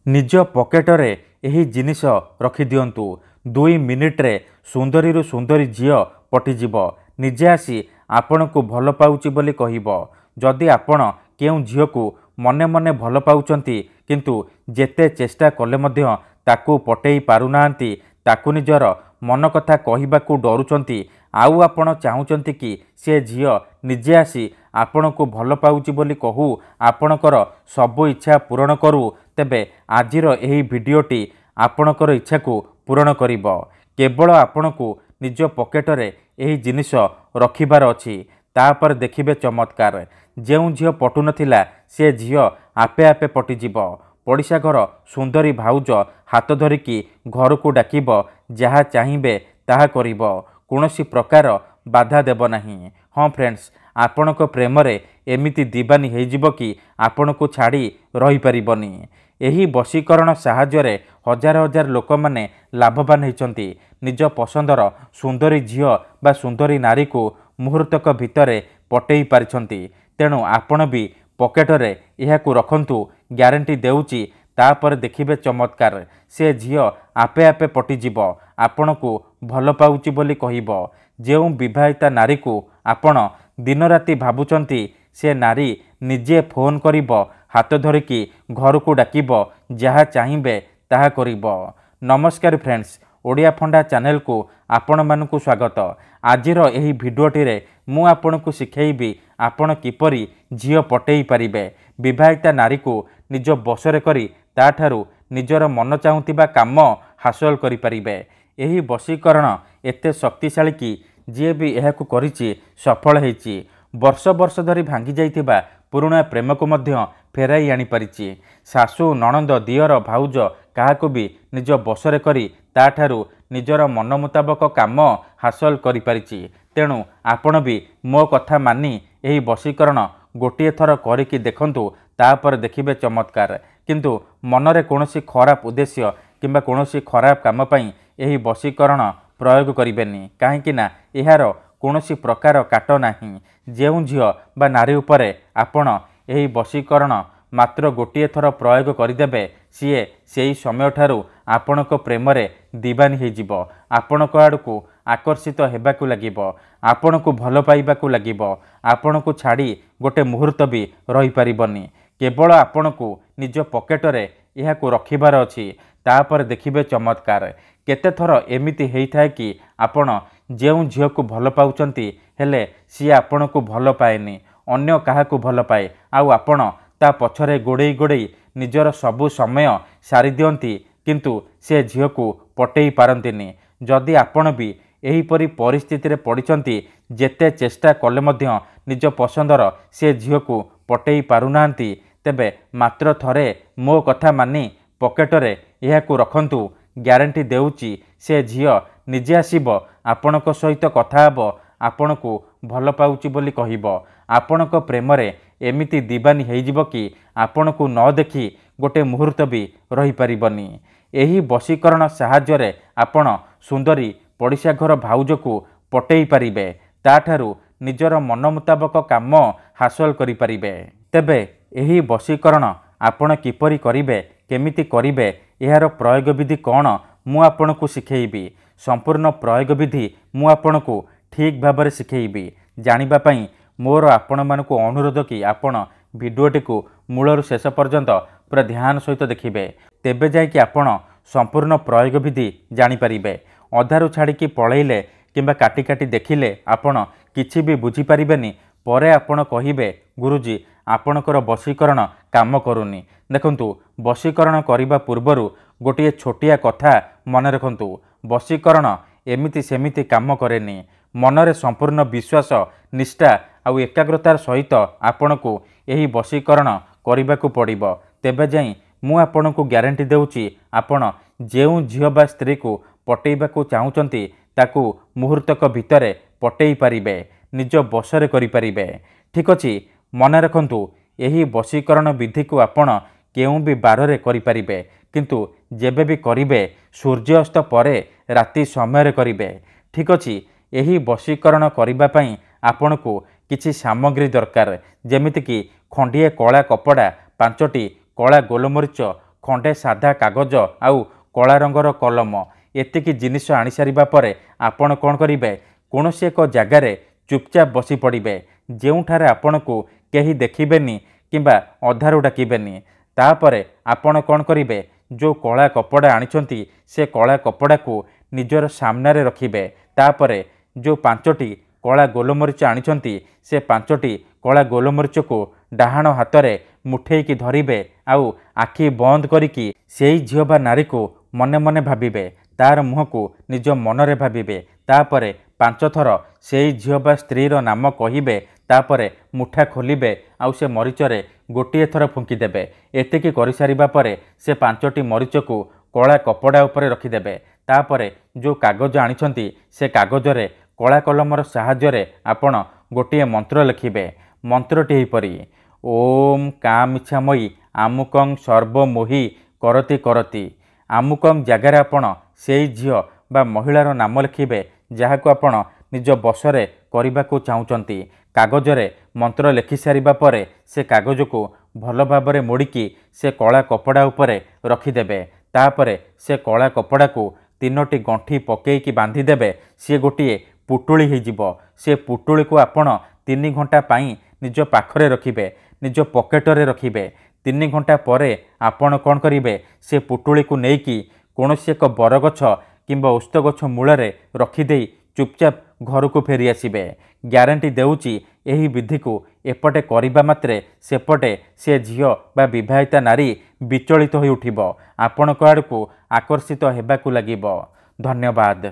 निज पकेटरे एही जिनिस रखिदियंतु 2 मिनिट्रे सुंदरी सुंदरी झील पटिजिब निजे आसी आपण को भल पाउची बोली कहिब। जदि आपण केउ झील को मने मने भल पाउचंती किंतु जेते चेष्टा कले मध्य ताकू पटेई पारुनांती ताकू निजर मन कथा कहिबाकू डरुचंती आउ आपण चाहुचंती कि से झील निजे आसी आपण को भल पाउची बोली कहू आपणकर सबु इच्छा पूरण करू तेबे आजिर एही भिडियोटी आपणकर इच्छा को पूरण करिब। केवल आपण को निज पकेटरे एही जिनिस रखिबार अछि तापर देखिबे चमत्कार। जेउ झील पटु नथिला से झील आपे आपे पटिजिब। पड़िशा घर सुंदरी भाउज हाथ धरिकी घर को डाकिब जहा चाहिए ताहा करिब कोनोसी प्रकार बाधा देब नहीं। हाँ फ्रेंड्स आपणक प्रेम रे एमिति दीवानी हेजिब कि आपण को छाड़ी रही परिबनी। एही बशीकरण साहाय्य हजार हजार लोक माने लाभवान होइचंती। निज पसंदर सुंदरी झील बा सुंदरी नारी को मुहूर्तक भितरे पटेई पारिछंती। तेणु आपण भी पकेटरे एहाकू रखंतु ग्यारंटी देउची तापर देखिबे चमत्कार। से झील आपे आपे पटिजिब आपण को भल पाउची बोली कहिब। जेउ विवाहिता नारी को आपण दिन राति भाबुचंती से नारी निजे फोन करिब हाथ धरिकी घर को डाकिब जहा चाहिए ताहा करिब। नमस्कार फ्रेंड्स ओडिया फंडा चैनल को आपण मानकु स्वागत। आजिर एही भिडियोटी रे मु आपण को सिखेइबी आपण किपरि झील पटेई पारिबे। विवाहिता नारी को निज बसरे करी ताठारु निजर मन चाहुतिबा काम हासिल करि पारिबे। एही बशीकरण एते शक्तिशाली कि जे भी एहाकू करिछि सफल हेछि। वर्ष वर्ष धरी भांगी जाइतिबा पुराणा प्रेम को मध्य फेराई आनी पारिछि। सासु नणंद दियर भाउज काहाकू भी निज बसरे करी ताठारु निजर मन मुताबक काम हासिल करि पारिछि। तेणु आपण भी मो कथा मानी एही बशीकरण गोटिए थर करिकी देखंतु तापर देखिबे चमत्कार। किंतु मनरे कोनोसी खराब उद्देश्य किंबा कोनोसी खराब काम पई एही बशीकरण प्रयोग करिबेनी काहेकि ना एहार कोनोसी प्रकार काट नाही। जेउ झील बा नारी उपरे आपण एही बशीकरण मात्र गोटिए थर प्रयोग करिदेबे सीए सेही समय ठारू आपणक प्रेम रे दीवानी हेजिब। आपणक आड़कू आकर्षित हेबाकू लागिब आपणकू भल पाइबाकू लागिब। आपणकू छाड़ी गोटे मुहूर्त भी रही परिबनी। केवल आपणकू निज पकेटरे एहाकू रखिबार अछि तापर देखिबे चमत्कार। केते थर एमिति हेइथाय कि आपण जेउ झील को भल पाउचंती हेले सी आपण को भल पाएनी अन्य काहाकू भल पाए आउ आपण ता पछरे गोड़ेई गोड़ेई निजर सबु समय सारी दियंती किंतु से झील को पटेई पारंतिनी। जदि आपण भी एही परी परिस्थिति रे पड़िचंती जेते चेष्टा कले मध्य निज पसंदर से झील को पटेई पारुनांती तेबे मात्र थरे मो कथा मानी पकेटरे एहाकू रखंतु ग्यारंटी देउची से झील निजे आसीब आपणक सहित कथा हब आपण को भल पाउची बोली कहिब। आपणक प्रेम रे एमिति दीवानी हेजिब कि आपण को न देखी गोटे मुहूर्त भी रही परिबनी। एही बशीकरण साहाय्य रे आपण सुंदरी पड़िशा घर भाउज को पटेई पारिबे ताठारु निजर मन मुताबक काम हासिल करि पारिबे। तेबे एही बशीकरण आपण किपरि करिबे केमिति करिबे एहार प्रयोग विधि कौन मु आपण को सिखेइबी। संपूर्ण प्रयोग विधि मु आपण को ठीक भाबरे सिखेइबी। जानिबा पई मोर आपण मानकु अनुरोध कि आपण भिडियोटी को मूलरु शेष पर्यंत पूरा ध्यान सहित देखिबे तेबे जाय कि आपण संपूर्ण प्रयोग विधि जानि परिबे। अधारु छाड़ी कि पळैले किंबा काटी काटी देखिले आपण किछि भी बुझी परिबेनी। परे आपण कहिबे गुरुजी आपणकर बशीकरण काम करूनी। देखंतु बशीकरण करिबा पूर्वरु गोटिए छोटिया कथा मन रखंतु बशीकरण एमिति सेमिति काम करेनी। मनरे संपूर्ण विश्वास निष्ठा आउ एकाग्रतार सहित आपण को एही बशीकरण करिबाकू पड़िबो तेबे जाई मु आपण को ग्यारंटी देउची आपण जेउ झील बा स्त्री को पटेइबाकू चाहुचंती ताकू मुहूर्तक भितरे पटेई पारिबे निज बसरे करि पारिबे। ठीक अछि मन रखंतु एही बशीकरण विधि को आपण केउ भी बाररे करि पारिबे किंतु जेबे भी करिबे सूर्यास्त परे राति समय रे करिबे। ठीक अछि एही बशीकरण करिबा पई आपण को किछि सामग्री दरकार जेमिति कि खंडिए कला कपड़ा 5टी कला गोलमरीच खंडे साधा कागज आउ कला रंगर कलम एतिकी जिनिष आनी सारिबा परे आपण कौन करिवे कौनसी एक जगार चुपचाप बसी पड़े जोठारे आपण को केही देखिबेनी किंबा अधारू डाकिबेनी तापरे आपण कौन करिवे जो कला कपड़ा आनिछंती से कला कपड़ा को निजर सामने रखिबे तापरे जो 5टी कला गोलमरीच आनिछंती से 5टी कला गोलमरीच को डाहाण हाथ मुठे की धरिबे आउ आखि बंद करिकी सेई झियो बा नारी को मने मने भाबिबे तार मुह को निज मनरे भाबिबे तापरे 5 थर सेई झियो बा स्त्रीर नाम कहिबे तापरे मुठा खोलिबे आउ से मरीचरे गोटे थर फुंकीदेबे एतिकी करि सारिबा परे से 5टी मरीच को कला कपड़ा उपरे रखिदेबे तापरे जो कागज आनिछंती से कागजरे कला कलमर साहाय्य आपण गोटे मंत्र लिखिबे मंत्रटी एहिपरि ओम कामिच्छामयी आमुकं सर्वमोहि करति करति आमुकं जगार आपण सेई झियो बा महिलार नाम लिखिबे जहाको आपण निज बसरे करबाकू चाहूचंती कागजरे मंत्र लिखि सारिबा परे से कागज को भल भाबरे मोड़िकी से कला कपड़ा उपरे रखिदेबे तापरे से कला कपड़ा को 3टी गंठी पकेईकी बांधिदेबे सी गोटे पुटुली होइजिबो से पुटुली को आपण 3 घंटा पाई निज पाखरे रखिबे निज पकेटरे रखिबे 3 घंटा परे आपण कौन करिवे से पुटुली को नेकी कौनसी एक बरगछ किंबा ओस्त गछ मूलरे रखिदेई चुपचाप घर को फेरी आसिबे ग्यारंटी देउची एही विधि को एपटे करिबा मात्रे सेपटे से झियो बा विवाहिता नारी विचलित होई उठिबो आपण को आड़ को आकर्षित हेबाकू लागिबो। धन्यवाद।